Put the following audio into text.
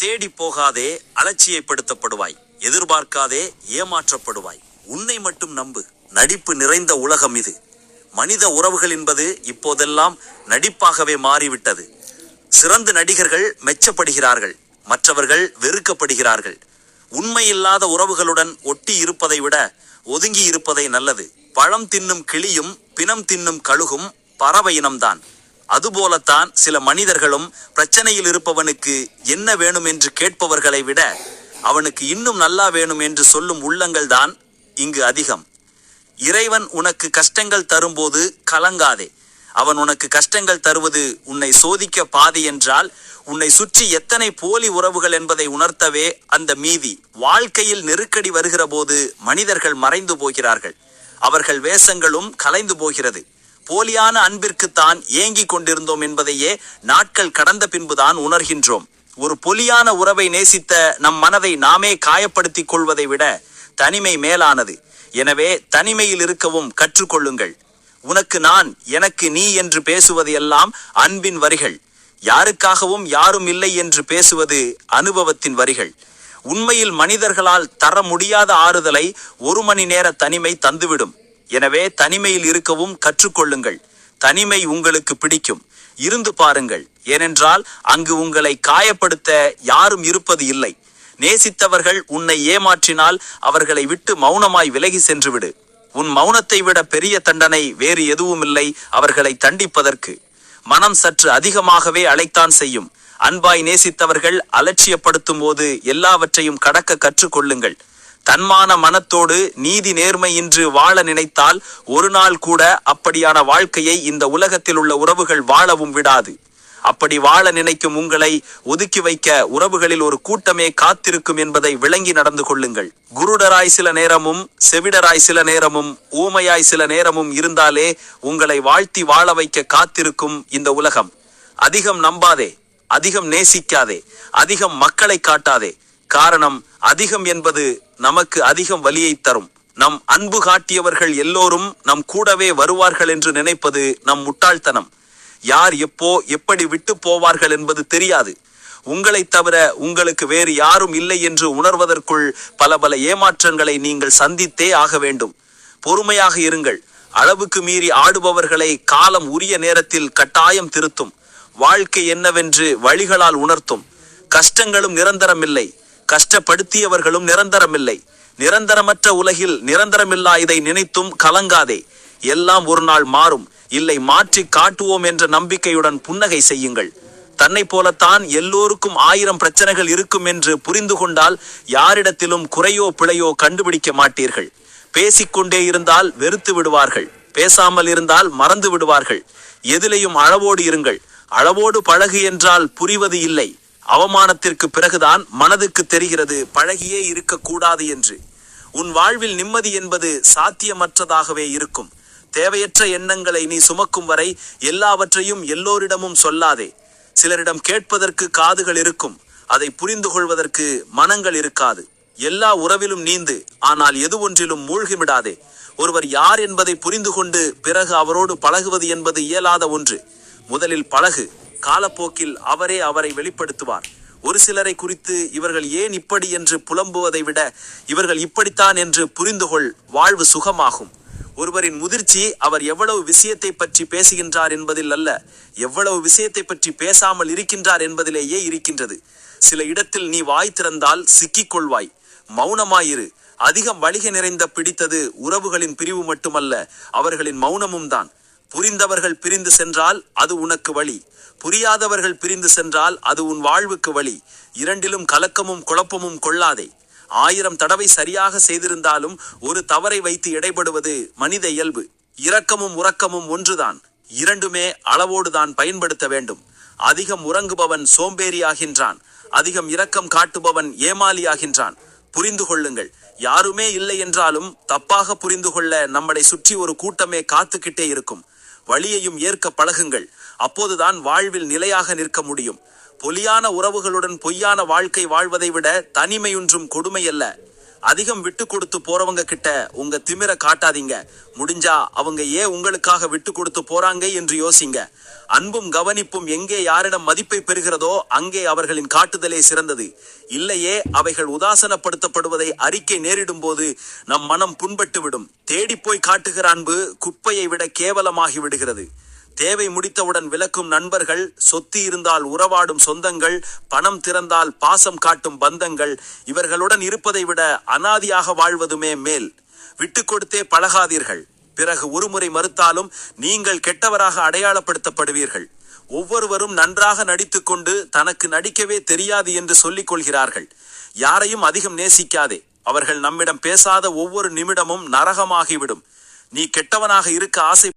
தேடி போகாதே, அலட்சியப்படுத்தப்படுவாய். எதிர்பார்க்காதே, ஏமாற்றப்படுவாய். உன்னை மட்டும் நம்பு. நடிப்பு நிறைந்த உலகம் இது. மனித உறவுகள் என்பது இப்போதெல்லாம் நடிப்பாகவே மாறிவிட்டது. சிறந்த நடிகர்கள் மெச்சப்படுகிறார்கள், மற்றவர்கள் வெறுக்கப்படுகிறார்கள். உண்மையில்லாத உறவுகளுடன் ஒட்டி இருப்பதை விட ஒதுங்கி இருப்பதை நல்லது. பழம் தின்னும் கிளியும் பிணம் தின்னும் கழுகும் பறவை இனம்தான். அதுபோலத்தான் சில மனிதர்களும் பிரச்சனையில் இருப்பவனுக்கு என்ன வேணும் என்று கேட்பவர்களை விட அவனுக்கு இன்னும் நல்லா வேணும் என்று சொல்லும் உள்ளங்கள் தான் இங்கு அதிகம். இறைவன் உனக்கு கஷ்டங்கள் தரும்போது கலங்காதே. அவன் உனக்கு கஷ்டங்கள் தருவது உன்னை சோதிக்க பாதி என்றால் உன்னை சுற்றி எத்தனை போலி உறவுகள் என்பதை உணர்த்தவே அந்த மீதி. வாழ்க்கையில் நெருக்கடி வருகிற போது மனிதர்கள் மறைந்து போகிறார்கள், அவர்கள் வேஷங்களும் கலைந்து போகிறது. போலியான அன்பிற்குத்தான் ஏங்கி கொண்டிருந்தோம் என்பதையே நாட்கள் கடந்த பின்புதான் உணர்கின்றோம். ஒரு பொலியான உறவை நேசித்த நம் மனதை நாமே காயப்படுத்திக் கொள்வதை விட தனிமை மேலானது. எனவே தனிமையில் இருக்கவும் கற்றுக்கொள்ளுங்கள். உனக்கு நான், எனக்கு நீ என்று பேசுவது எல்லாம் அன்பின் வரிகள். யாருக்காகவும் யாரும் இல்லை என்று பேசுவது அனுபவத்தின் வரிகள். உண்மையில் மனிதர்களால் தர முடியாத ஆறுதலை 1 மணி நேர தனிமை தந்துவிடும். எனவே தனிமையில் இருக்கவும் கற்றுக்கொள்ளுங்கள். தனிமை உங்களுக்கு பிடிக்கும், இருந்து பாருங்கள். ஏனென்றால் அங்கு உங்களை காயப்படுத்த யாரும் இருப்பது இல்லை. நேசித்தவர்கள் உன்னை ஏமாற்றினால் அவர்களை விட்டு மௌனமாய் விலகி சென்றுவிடு. உன் மௌனத்தை விட பெரிய தண்டனை வேறு எதுவும் இல்லை அவர்களை தண்டிப்பதற்கு. மனம் சற்று அதிகமாகவே அழைத்தான் செய்யும். அன்பாய் நேசித்தவர்கள் அலட்சியப்படுத்தும் போது எல்லாவற்றையும் கடக்க கற்றுக்கொள்ளுங்கள். தன்மான மனத்தோடு நீதி நேர்மை இன்று வாழ நினைத்தால் ஒரு நாள் கூட அப்படியான வாழ்க்கையை இந்த உலகத்தில் உள்ள உறவுகள் வாழவும் விடாது. அப்படி வாழ நினைக்கும் உங்களை ஒதுக்கி வைக்க உறவுகளில் ஒரு கூட்டமே காத்திருக்கும் என்பதை விளங்கி நடந்து கொள்ளுங்கள். குருடராய் சில நேரமும், செவிடராய் சில நேரமும், ஊமையாய் சில நேரமும் இருந்தாலே உங்களை வாழ்த்தி வாழ வைக்க காத்திருக்கும் இந்த உலகம். அதிகம் நம்பாதே, அதிகம் நேசிக்காதே, அதிகம் மக்களை காட்டாதே. காரணம், அதிகம் என்பது நமக்கு அதிகம் வலியை தரும். நம் அன்பு காட்டியவர்கள் எல்லோரும் நம் கூடவே வருவார்கள் என்று நினைப்பது நம் முட்டாள்தனம். யார் எப்போ எப்படி விட்டு போவார்கள் என்பது தெரியாது. உங்களை தவிர உங்களுக்கு வேறு யாரும் இல்லை என்று உணர்வதற்குள் பல ஏமாற்றங்களை நீங்கள் சந்தித்தே ஆக வேண்டும். பொறுமையாக இருங்கள். அளவுக்கு மீறி ஆடுபவர்களை காலம் உரிய நேரத்தில் கட்டாயம் திருத்தும். வாழ்க்கை என்னவென்று வழிகளால் உணர்த்தும். கஷ்டங்களும் நிரந்தரமில்லை, கஷ்டப்படுத்தியவர்களும் நிரந்தரமில்லை. நிரந்தரமற்ற உலகில் நிரந்தரமில்லா இதை நினைத்தும் கலங்காதே. எல்லாம் ஒரு நாள் மாறும், இல்லை மாற்றி காட்டுவோம் என்ற நம்பிக்கையுடன் புன்னகை செய்யுங்கள். தன்னை போலத்தான் எல்லோருக்கும் 1000 பிரச்சனைகள் இருக்கும் என்று புரிந்து கொண்டால் யாரிடத்திலும் குறையோ பிழையோ கண்டுபிடிக்க மாட்டீர்கள். பேசிக்கொண்டே இருந்தால் வெறுத்து விடுவார்கள், பேசாமல் இருந்தால் மறந்து விடுவார்கள். எதிலையும் அளவோடு இருங்கள். அளவோடு பழகு என்றால் புரிவது இல்லை. அவமானத்திற்கு பிறகுதான் மனதுக்கு தெரிகிறது பழகியே இருக்கக்கூடாது என்று. உன் வாழ்வில் நிம்மதி என்பது சாத்தியமற்றதாகவே இருக்கும். தேவையற்ற எண்ணங்களை நீ சுமக்கும் வரை எல்லாவற்றையும் எல்லோரிடமும் சொல்லாதே. சிலரிடம் கேட்பதற்கு காதுகள் இருக்கும், அதை புரிந்து கொள்வதற்கு மனங்கள் இருக்காது. எல்லா உறவிலும் நீந்து, ஆனால் எது ஒன்றிலும் மூழ்கிவிடாதே. ஒருவர் யார் என்பதை புரிந்து கொண்டு பிறகு அவரோடு பழகுவது என்பது இயலாத ஒன்று. முதலில் பழகு, காலப்போக்கில் அவரை வெளிப்படுத்துவார். ஒரு சிலரை குறித்து இவர்கள் ஏன் இப்படி என்று புலம்புவதை விட இவர்கள் இப்படித்தான் என்று புரிந்துகொள், வாழ்வு சுகமாகும். ஒருவரின் முதிர்ச்சி அவர் எவ்வளவு விஷயத்தை பற்றி பேசுகின்றார் என்பதில் அல்ல, எவ்வளவு விஷயத்தை பற்றி பேசாமல் இருக்கின்றார் என்பதிலேயே இருக்கின்றது. சில இடத்தில் நீ வாய் திறந்தால் சிக்கிக்கொள்வாய். மௌனமாயிரு. அதிகம் வலிகை நிறைந்த பிடித்தது உறவுகளின் பிரிவு மட்டுமல்ல, அவர்களின் மௌனமும் தான். புரிந்தவர்கள் பிரிந்து சென்றால் அது உனக்கு வழி, புரியாதவர்கள் பிரிந்து சென்றால் அது உன் வாழ்வுக்கு வழி. இரண்டிலும் கலக்கமும் குழப்பமும் கொள்ளாதே. 1000 தடவை சரியாக செய்திருந்தாலும் ஒரு தவறை வைத்து எடைபடுவது மனித இயல்பு. இரக்கமும் உறக்கமும் ஒன்றுதான், இரண்டுமே அளவோடுதான் பயன்படுத்த வேண்டும். அதிகம் உறங்குபவன் சோம்பேறியாகின்றான், அதிகம் இரக்கம் காட்டுபவன் ஏமாளியாகின்றான். புரிந்து கொள்ளுங்கள். யாருமே இல்லை என்றாலும் தப்பாக புரிந்து கொள்ள நம்மளை சுற்றி ஒரு கூட்டமே காத்துக்கிட்டே இருக்கும். வழியையும் ஏற்க பழகுங்கள். அப்போதுதான் வாழ்வில் நிலையாக நிற்க முடியும். பொலியான உறவுகளுடன் பொய்யான வாழ்க்கை வாழ்வதை விட தனிமையொன்றும் கொடுமையல்ல. அதிகம் விட்டு கொடுத்து போறவங்க கிட்ட உங்க திமிர காட்டாதீங்க. முடிஞ்சா அவங்க ஏன் உங்களுக்காக விட்டு கொடுத்து போறாங்க என்று யோசிங்க. அன்பும் கவனிப்பும் எங்கே யாரிடம் மதிப்பை பெறுகிறதோ அங்கே அவர்களின் காட்டுதலே சிறந்தது. இல்லையே அவைகள் உதாசனப்படுத்தப்படுவதை அறிக்கை நேரிடும் போது நம் மனம் புண்பட்டு விடும். தேடி போய் காட்டுகிற அன்பு குப்பையை விட கேவலமாகி விடுகிறது. தேவை முடித்தவுடன் விலக்கும் நண்பர்கள், சொத்து இருந்தால் உறவாடும் சொந்தங்கள், பணம் திறந்தால் பாசம் காட்டும் பந்தங்கள், இவர்களுடன் இருப்பதை விட அனாதியாக வாழ்வதுமே மேல். விட்டு கொடுத்தே பழகாதீர்கள். பிறகு ஒருமுறை மறுத்தாலும் நீங்கள் கெட்டவராக அடையாளப்படுத்தப்படுவீர்கள். ஒவ்வொருவரும் நன்றாக நடித்துக்கொண்டு தனக்கு நடிக்கவே தெரியாது என்று சொல்லிக் கொள்கிறார்கள். யாரையும் அதிகம் நேசிக்காதே. அவர்கள் நம்மிடம் பேசாத ஒவ்வொரு நிமிடமும் நரகமாகிவிடும். நீ கெட்டவனாக இருக்க ஆசை